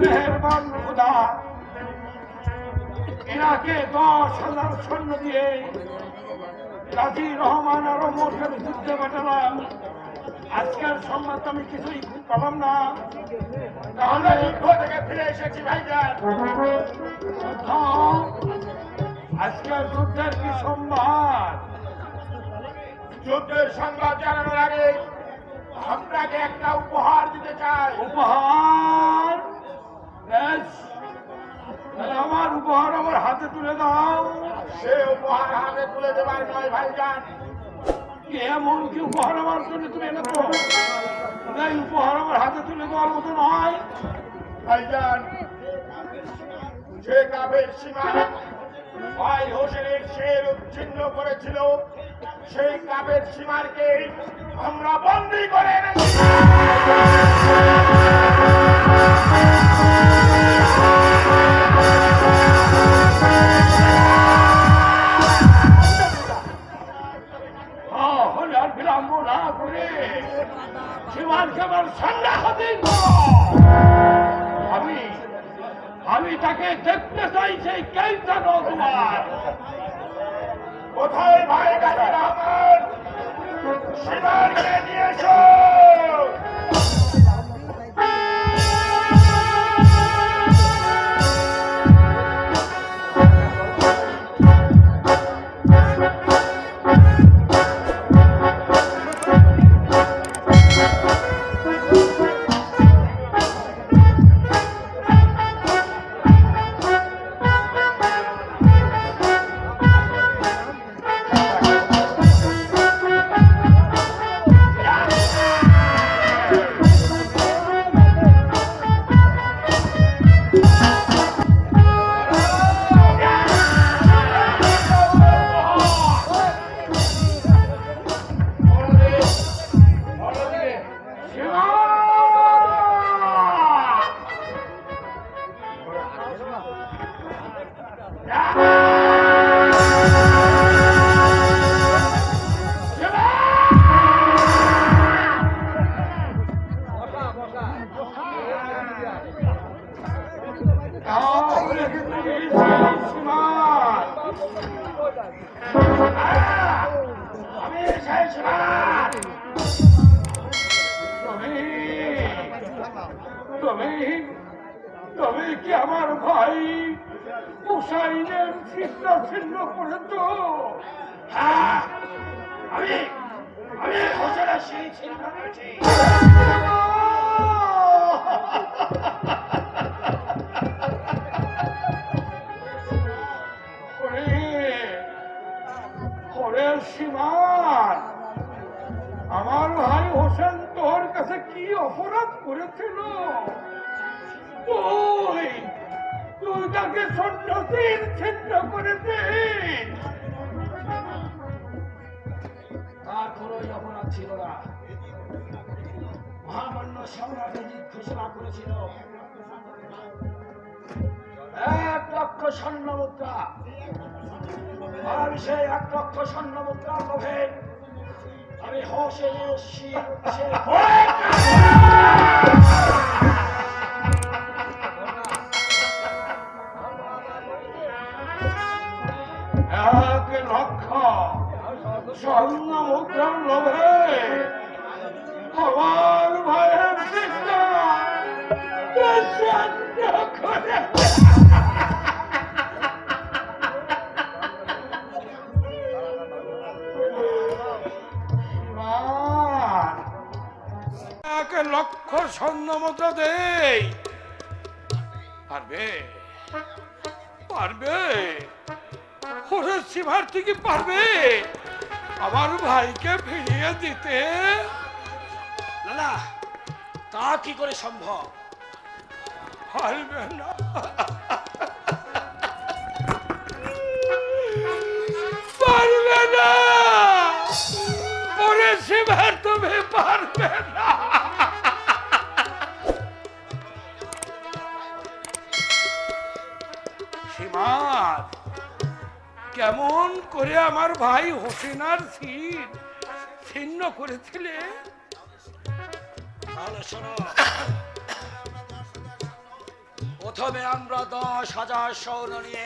মেহেরবান খোদা, এনাকে 10,000 সৈন্য দিয়ে গাজী রহমান আর ওমরের যুদ্ধে পাঠালাম। আজকের সংবাদ আমি কিছুই পেলাম না। তাহলে যুদ্ধ থেকে ফিরে এসেছি ভাইজান। আজকের যুদ্ধের কি সংবাদ? যুদ্ধের সংবাদ জানানোর আগে আপনাকে একটা উপহার দিতে চাই। উপহার? বেশ, আমার উপহার আমার হাতে তুলে দাও। সে উপহার হাতে তুলে দেবার নয় ভাইজান। এমন কি উপহার আমার জন্য তুমি এনে তো? এই উপহার আমার হাতে তুলে দেওয়ার মতো নয় ভাইজান। যে কাবের সীমা ভাই হোসেনের শের উচ্ছিন্ন করেছিল, সেই কাবের সীমারকে আমরা বন্দী করে এনেছি। হলে আর বিলম্ব না করে সীমারকে আমার সন্ধ্যা হতে আমি তাকে দেখতে চাই। সেই কেইটা তোমার কোথায় ভাই গাজী রহমান? সীমারকে নিয়ে এসো। তুমি কি আমার ভাই হুসাইনের ছিন্ন ছিন্ন করেছ? হ্যাঁ, আমি হোসেনের সেই ছিন্ন করেছি। সীমান, আমার ভাই হোসেন তোর কাছে কি অপরাধ করেছিল? তুই তাকে সন্ন্যাসীর ছিন্ন করেছিস। তার কোনো অপরাধ ছিল না। মহামান্য সম্রাট ঘোষণা করেছিল 1 লক্ষ স্বর্ণ মুদ্রা। আমি সেই 1 লক্ষ স্বর্ণ মুদ্রা লোভে আমি হোসেনের শির স্বর্ণ মুদ্রার লোভে আমার ভাইয়ের করে লক্ষ স্বর্ণ মুদ্রা দেই। পারবে পারবে ওরে সীমার থেকে পারবে আমার ভাইকে ফিরিয়ে দিতে? না, তা কি করে সম্ভব? পারবে না, পারবে না ওরে সীমার, তুমি পারবে না। সীমার কেমন করে আমার ভাই হোসেনার সির ছিন্ন করেছিলে? তাহলে শোনো, প্রথমে আমরা 10,000 সৈন্য নিয়ে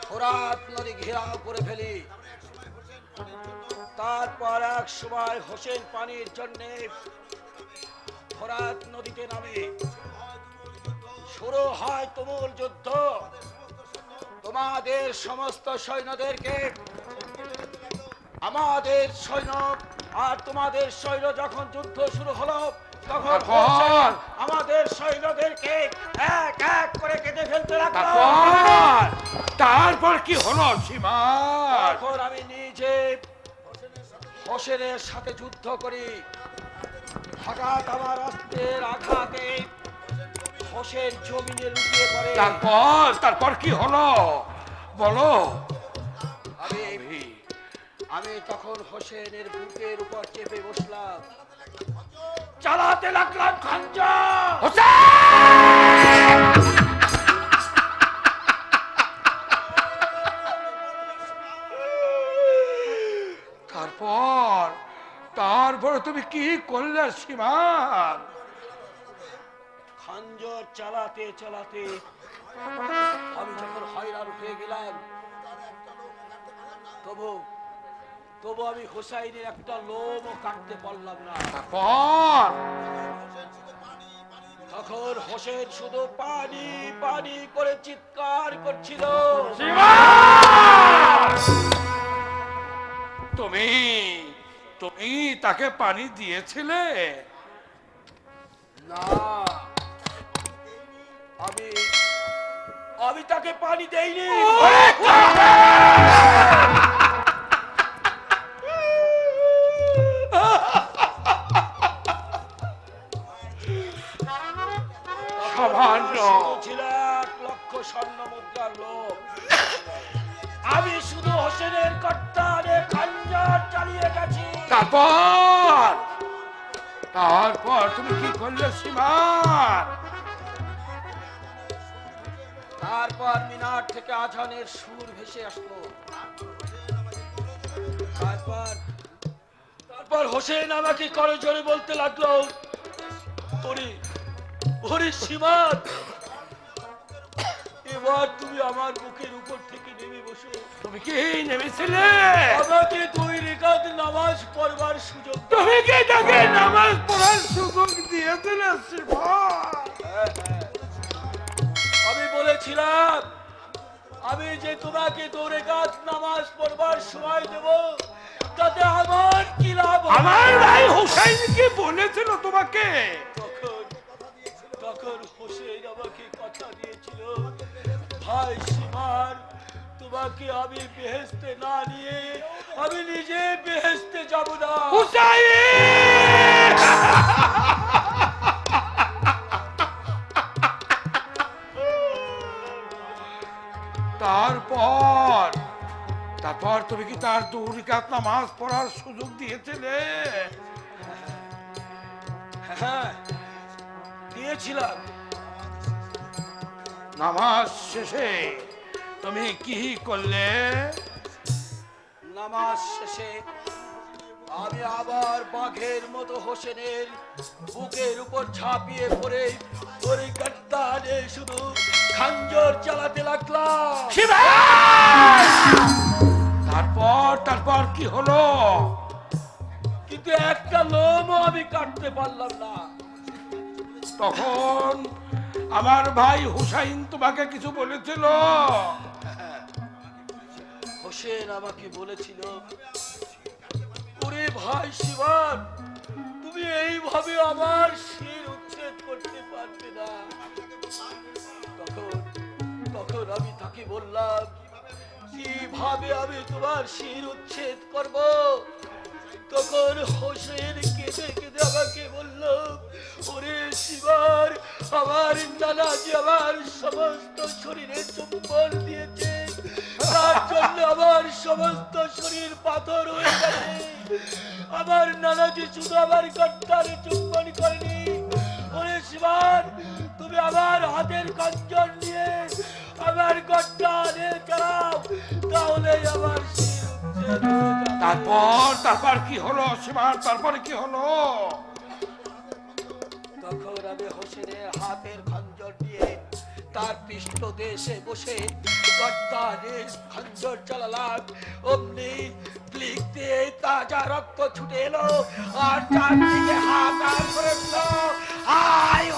ফোরাত নদী ঘেরাও করে ফেলি। তারপর এক সময় হোসেন পানির জন্য ফোরাত নদীতে নামে। শুরু হয় তুমুল যুদ্ধ। তোমাদের সমস্ত সৈন্যদেরকে আমাদের সৈন্য আর তোমাদের সৈন্য যখন যুদ্ধ শুরু হলো তখন হোসেন আমাদের সৈন্যদেরকে এক এক করে কেটে ফেলতে লাগলো। তারপর কি হলো সীমার? তখন আমি নিজে হোসেনের সাথে যুদ্ধ করি। হঠাৎ আমার অস্ত্রের আঘাতে হোসেন জমিনে লুটিয়ে পড়ে। তারপর কি হলো বলো? আমি তখন হোসেনের বুকের উপর চেপে বসলাম, চালাতে লাগলাম খঞ্জর। তারপর তুমি কি করলে সীমার? খঞ্জর চালাতে চালাতে আমি যখন হয়রান হয়ে গেলাম, তবু আমি হোসাইনের একটা লোমও কাটতে পারলাম না। তখন হোসেন শুধু পানি পানি করে চিৎকার করছিল। তুমি তাকে পানি দিয়েছিলে? না, আমি তাকে পানি দেইনি। ছিল 1,00,000 স্বর্ণ মুদ্রার লোভ। আমি শুধু হোসেনের কর্তারে খঞ্জর চালিয়ে গেছি। তারপর তুমি কি করলে সীমার? তারপর মিনার থেকে আজানের সুর ভেসে আসলো। তারপর হোসেন আমাকে করজোরে বলতে লাগলো, ওরে সীমার, এবার তুমি আমার বুকের উপর থেকে নেমে বসো। তুমি কি নেমেছিলে? আমাকে 2 রাকাত নামাজ পড়বার সুযোগ। তুমি কি তাকে নামাজ পড়ার সুযোগ দিয়েছিলে সীমার? আমি বলেছিলাম, আমি যে তোমাকে 2 রাকাত নামাজ পড়বার সময় দেব, তাতে আমার কি লাভ? আমার ভাই হোসেন কি বলেছিল তোমাকে? তখন হোসেন আমাকে কথা দিয়েছিল, ভাই সীমার, তোমাকে আমি বেহেশতে না নিয়ে আমি নিজে বেহেশতে যাব না। তারপর তুমি কি তার 2 রাকাত নামাজ পড়ার সুযোগ দিয়েছিলে? হ্যাঁ, দিয়েছিলাম। নামাজ শেষে তুমি কি করলে? নামাজ শেষে আমি আবার বাঘের মতো হোসেনের বুকের উপর ঝাঁপিয়ে পড়ে ওই গদ্দারে শুধু খঞ্জর চালাতে লাগলাম। তারপর কি হলো? কিন্তু একটা লোমও আমি কাটতে পারলাম না। তখন আমার ভাই হুসাইন তোমাকে কিছু বলেছিল? হোসেন আমাকে বলেছিল, ওরে ভাই শিবান, তুমি এইভাবে আমার শির উচ্ছেদ করতে পারবে না। তখন আমি তাকে বললাম, কিভাবে আমি তোমার শির উচ্ছেদ করব? তখন হোসেন কেঁদে কেঁদে আমাকে বলল, ওরে শিবার, আমার নানাজি আমার সমস্ত শরীরে চুম্বন দিয়েছে, তার জন্য আমার সমস্ত শরীর পাথর হয়ে গেছে। আমার নানাজি শুধু আমার কর্তারে চুম্বন করেনি। ওরে শিবার, তুমি আমার হাতের খঞ্জর নিয়ে আমার গদ্দারে চালাও, তাহলে আমার শির উচ্ছেদ হয়ে যাবে। তারপর কি হলো সীমান? তারপরে কি হলো? তখন আমি হোসেনের হাতের খঞ্জর দিয়ে তার পৃষ্ঠদেশে বসে গদ্দারের খঞ্জর চালালাম। অমনি ক্লিক দিয়ে তাজা রক্ত ছুটে এলো আর চারদিকে হাহাকার করে দিল। আয়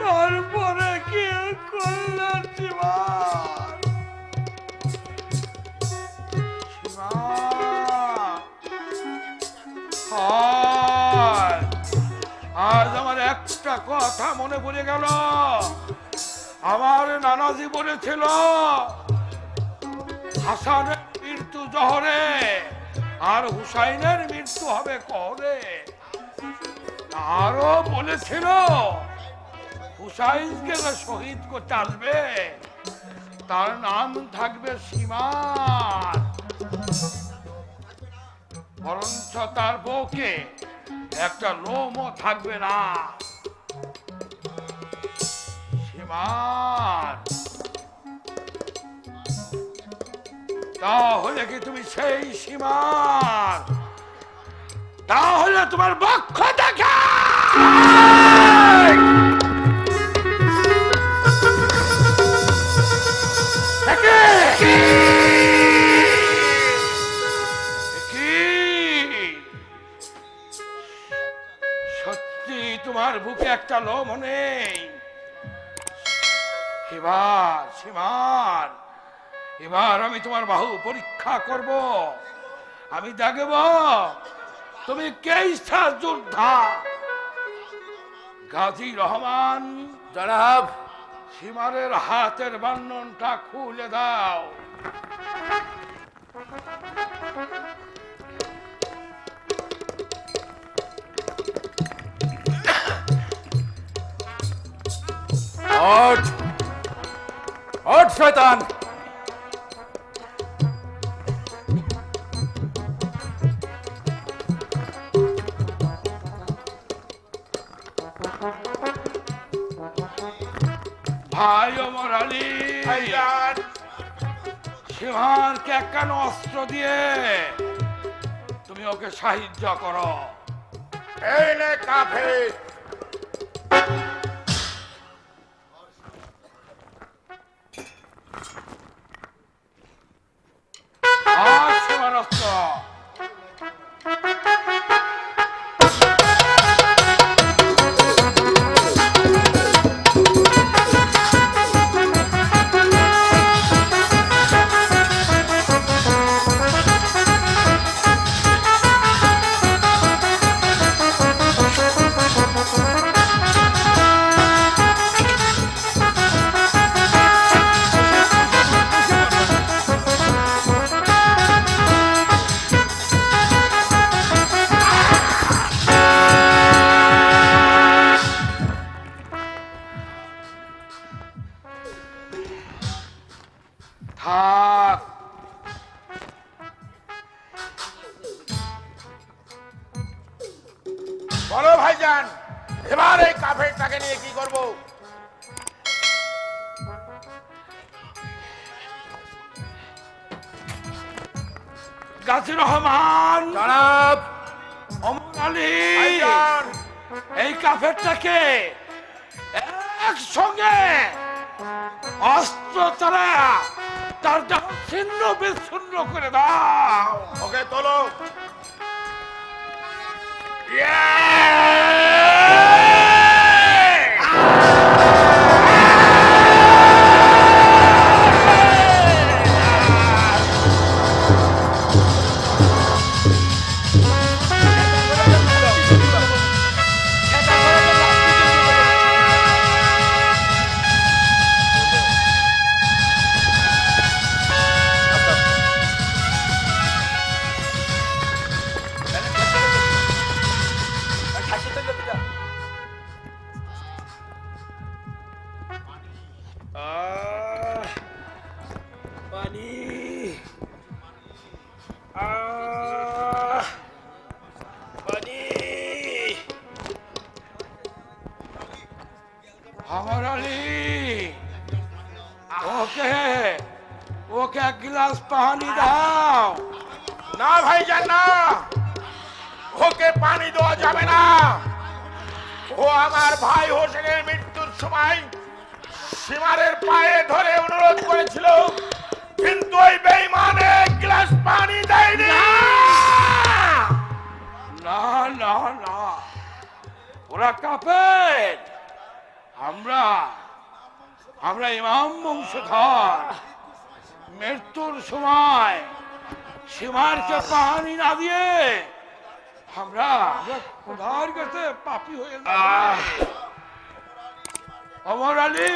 তারপরে কি করলেন জীবন? আজ আমার একটা কথা মনে পড়ে গেল। আমার নানাজি বলেছিল হাসানের মৃত্যু জহরে আর হুসাইনের মৃত্যু হবে কহরে। আরো বলেছিল হুসাইনকে যে শহীদ করতে আসবে তার নাম থাকবে সীমান, বরঞ্চ তার বউকে একটা লোমও থাকবে না। সীমান, তাহলে কি তুমি সেই সীমান? তাহলে তোমার বক্ষ দেখা সত্যি তোমার বুকে একটা লোম নেই? এবার সীমান, এবার আমি তোমার বাহু পরীক্ষা করব। আমি দেখব তুমি কেইসা যোদ্ধা। গাজী রহমান, জনাব, সীমানের হাতের বন্ধনটা খুলে দাও। ওঠ ওঠ শয়তান। ভাই ওমর আলী, সীমানকে কেন অস্ত্র দিয়ে তুমি ওকে সাহায্য করো। এই নে কাফের। আর সীমান অস্ত্র। থাক, বলো ভাইজান, এবার এই কাফেরটাকে নিয়ে কি করব? গাজী রহমান, জনাব, ওমর আলী, ভাইজান, এই কাফেরটাকে একসঙ্গে অস্ত্র চালা তার দেহ ছিন্ন বিচ্ছিন্ন করে দাও। ওকে তোলো। ওকে এক গ্লাস পানি দাও। না ভাইজান না, ওকে পানি দেওয়া যাবে না। ও আমার ভাই হোসেনের মৃত্যুর সময় সীমারের পায়ে ধরে অনুরোধ করেছিল, কিন্তু ওই বেঈমান এক গ্লাস পানি দেয়নি। না না না, ওরা কাফের। আমরা আমরা ইমাম বংশধর। মৃত্যুর সময় সীমারকে পানি না দিয়ে আমরা খোদার কাছে পাপী হয়ে যাব। অমর আলী,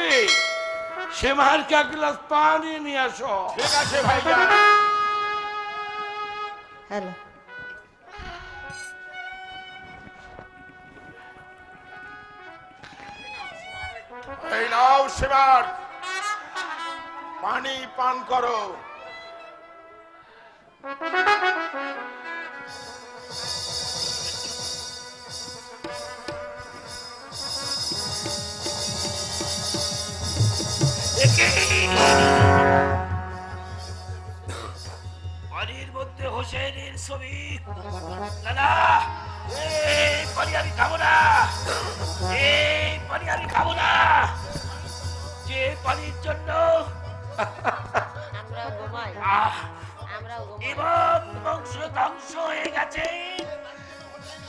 সীমারকে এক গ্লাস পানি নিয়ে আসো। ঠিক আছে ভাইজান। হ্যালো, এই নাও সীমার, পানি পান করো। পানির মধ্যে হোসেনের ছবি। দাদা, এই পানি আমি খাবো না, এই পানি আমি খাবো না। যে পানির জন্য আমরাও ঘুমাই, আহ আমরাও ঘুমাই। এবং বংশ ধ্বংস হয়ে গেছে,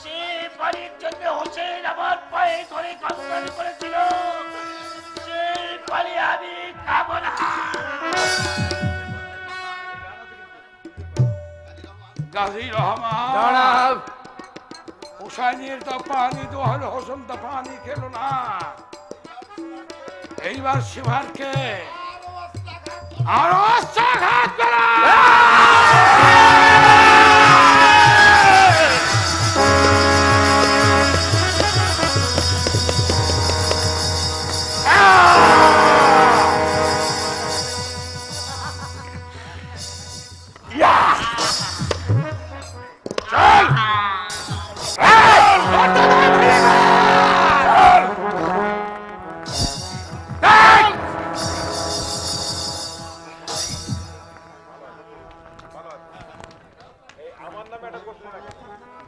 সে পানির জন্য হোসেন আমার পায়ে ধরে কান্নাকাটি করেছিল। সেই পানি আমি খাবো না। গাজী রহমান জনাব। হুসাইনের তো পানি দোহাল, হোসেন তো পানি খেলো না। এইবার সীমারকে আরো অস্ত্রাঘাত করা।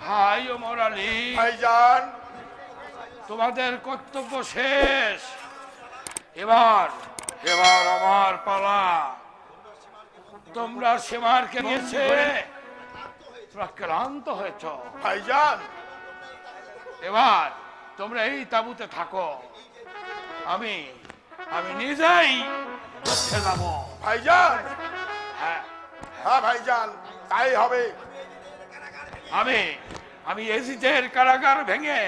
ভাই ওমর আলী, ভাইজান, তোমাদের কর্তব্য শেষ। এবার এবার আমার পালা। তোমরা সীমারকে নিয়েছে, তোমরা ক্লান্ত হয়েছ। ভাইজান, এবার তোমরা এই তাঁবুতে থাকো, আমি আমি নিজেই উঠে যাব। ভাইজান। হ্যাঁ, হ্যাঁ ভাইজান, তাই হবে। আমি আমি এজিদের কারাগার ভেঙে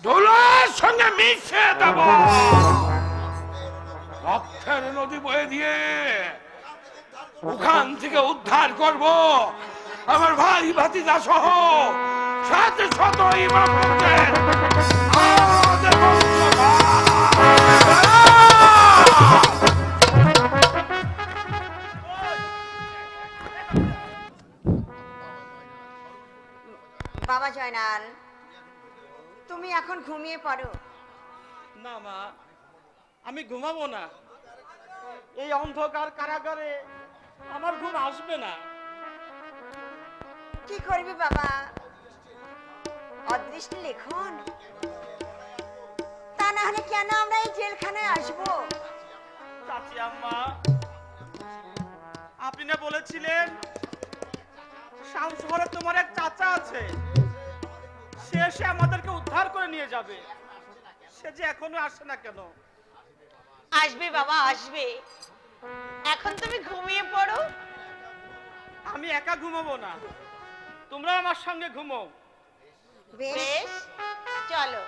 ধুলার সঙ্গে মিশে দেব। রক্তের নদী বয়ে দিয়ে ওখান থেকে উদ্ধার করব আমার ভাই ভাতিজা সহ শত শত ইমামদের। আমাদের বাবা জয়নাল, তুমি এখন ঘুমিয়ে পড়ো। না মা, আমি ঘুমাবো না। এই অন্ধকার কারাগারে আমার ঘুম আসবে না। কি করবি বাবা, অদৃষ্টি লেখন। তা না হলে কেন আমরা এই জেলখানায় আসবো? চাচি আম্মা, আপনি না বলেছিলেন শাম শহরে তোমার এক চাচা আছে, সে এসে আমাদেরকে উদ্ধার করে নিয়ে যাবে। সে যে এখনো আসে না কেন? আসবে বাবা, আসবে। এখন তুমি ঘুমিয়ে পড়ো। আমি একা ঘুমাবো না, তোমরা আমার সঙ্গে ঘুমো। বেশ, চলো।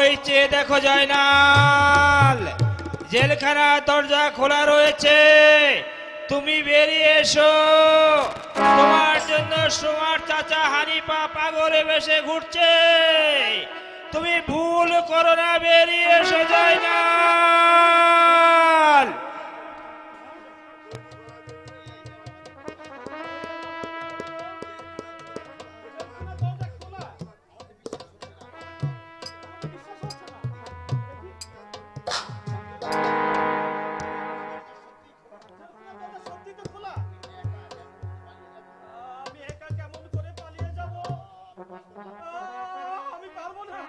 ওই চেয়ে দেখো জয়নাল, জেলখানা দরজা খোলা রয়েছে, তুমি বেরিয়ে এসো। তোমার জন্য তোমার চাচা হানিফা পাগলে বেশে ঘুরছে, তুমি ভুল করো না, বেরিয়ে এসো জয়নাল। সত্যি তো খোলা। আমি একা কেমন করে পালিয়ে যাব? আমি পারবো না।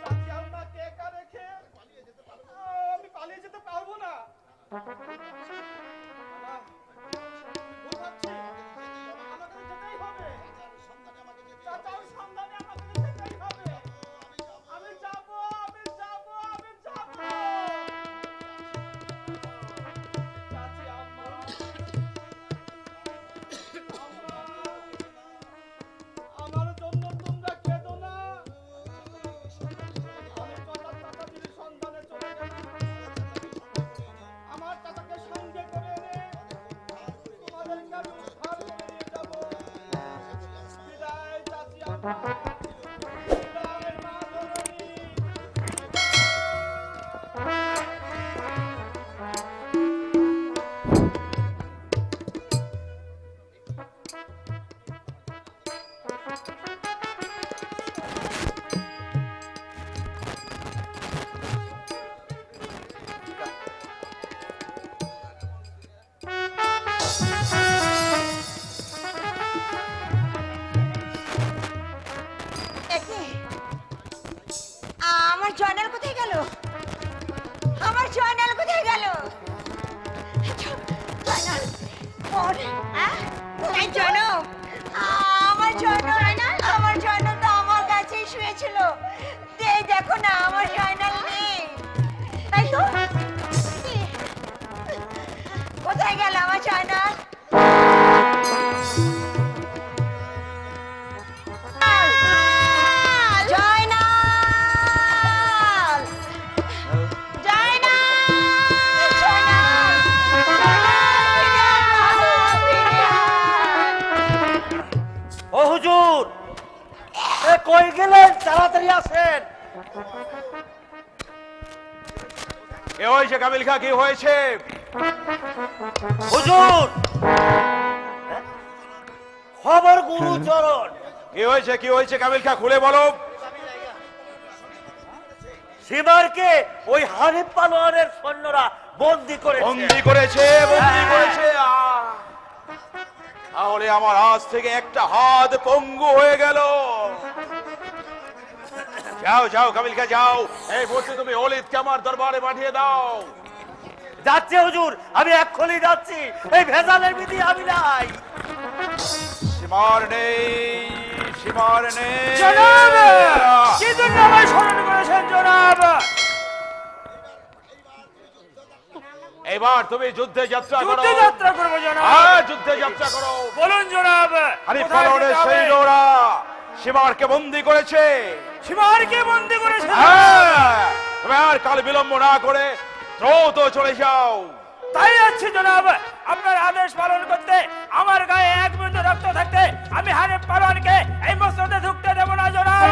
চাচি আম্মাকে একা রেখে আমি পালিয়ে যেতে পারবো না। ঘুমাচ্ছি। আমাকে তো যেতেই হবে। চাচার সন্ধানে আমাকে তো যেতেই হবে। আমি যাবো, আমি যাবো, আমি যাবো। চাচি আম্মা, আমার জন্য তোমরা কেঁদো না। আমি চাচার চাচাজির সন্ধানে চলে গেলাম। আমার চাচাকে সঙ্গে করে এনে তোমাদেরকে আমি উদ্ধার করে নিয়ে যাবো। বিদায় চাচি আম্মা, বিদায় মা জননী। একে আমার জয়নাল কোথায় গেল? আমার জয়নাল কোথায় গেল? জয়নাল ওর এই জয়নাল, আমার জয়নাল, আমার জয়নাল তো আমার কাছেই শুয়েছিল। এই দেখো না, আমার জয়নাল নেই। তাই তো, কোথায় গেল আমার জয়নাল? জয়নাল, জয়নাল, জয়নাল, ও হুজুর, এ কই গেলেন? তাড়াতাড়ি আসেন। এ হয়েছে কাবিল খা, কি হয়েছে? হুজুর, খবর গুরুচরণ। কি হয়েছে, কি হয়েছে কাবিল খা, খুলে বলো। সীমারকে ওই হানিফ পালোয়ানের সৈন্যরা বন্দি করেছে। বন্দি করেছে, বন্দি করেছে। তাহলে আমার আজ থেকে একটা হাত পঙ্গু হয়ে গেল। যাও যাও কাবিল খা, যাও। এই বলছি তুমি অলিদকে আমার দরবারে পাঠিয়ে দাও। যাচ্ছে হুজুর, আমি এক্ষুনি যাচ্ছি। এই ভেজালের বিধি আমি নাই। সীমার নেই, সীমার নেই। জনাব, কি জন্য আমায় স্মরণ করেছেন জনাব? এবার তুমি যুদ্ধে যাত্রা করো। যুদ্ধে যাত্রা করবো জনাব। হ্যাঁ, যুদ্ধে যাত্রা করো। বলুন জনাব, হানিফ কোথায় পালোয়ানের যেতে হবে? সৈন্যরা সীমারকে বন্দি করেছে। সীমারকে বন্দি করেছে? হ্যাঁ, তুমি আর কাল বিলম্ব না করে দ্রুত চলে যাও। তাই যাচ্ছি জনাব। আপনার আদেশ পালন করতে আমার গায়ে এক বিন্দু রক্ত থাকতে আমি হানিফ পালোয়ানকে এই মসজিদে ঢুকতে দেব না জনাব।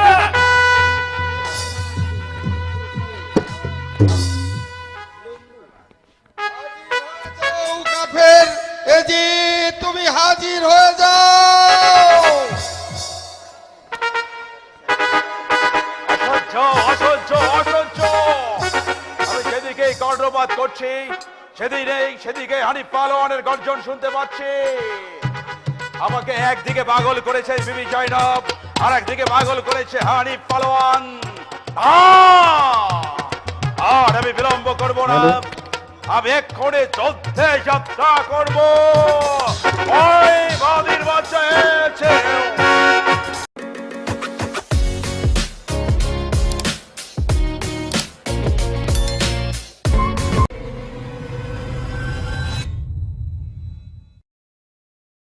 কাফের, এ জি তুমি হাজির হয়ে যাও। অসহ্য, অসহ্য, অসহ্য। আমি যেদিকে কর্ণপাত করছি সেদিকে হানিফ পালোয়ানের গর্জন শুনতে পাচ্ছি। আমাকে একদিকে পাগল করেছে বিবি জয়নব, আর একদিকে পাগল করেছে হানিফ পালোয়ান। আর আমি বিলম্ব করব না, আমি এক্ষণে যুদ্ধে যাত্রা করবো। ওই